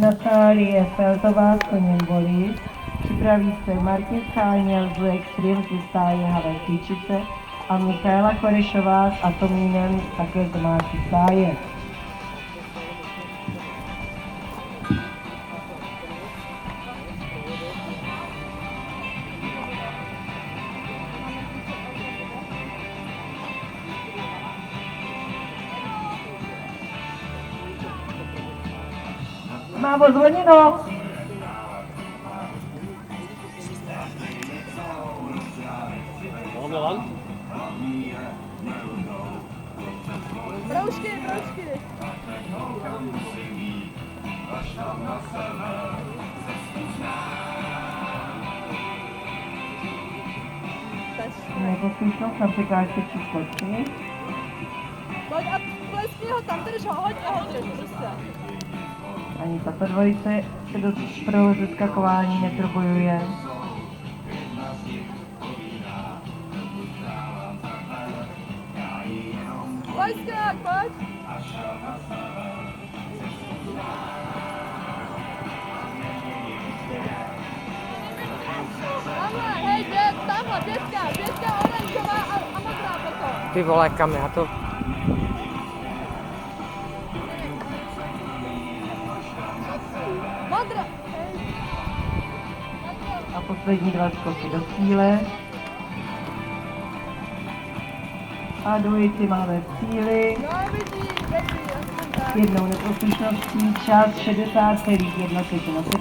Natálie Feltová s koněm Boris, připraví se Martin Scháněl z Extreme ze stáje Havel Klíčice a Michaela Korešová s Atomínem také z domácí stáje. Mám ozvoněno. Broušky. Neposlušnost na překážce číslo 3. Pojď a pleskni ho tam, drž ho, hoď prostě. Ani tato dvojice se do prvého zeskakování neprobojuje. Pojď skák, pojď. Tamhle, hej, tamhle, pětka oranžová a modrá potom. Ty vole, kam já to... Modrá, A poslední 2 skoky do cíle. A dvojici máme v cíli. no vidíš, aspoň tak. Jednou neposlušností čas 60,1 sekund.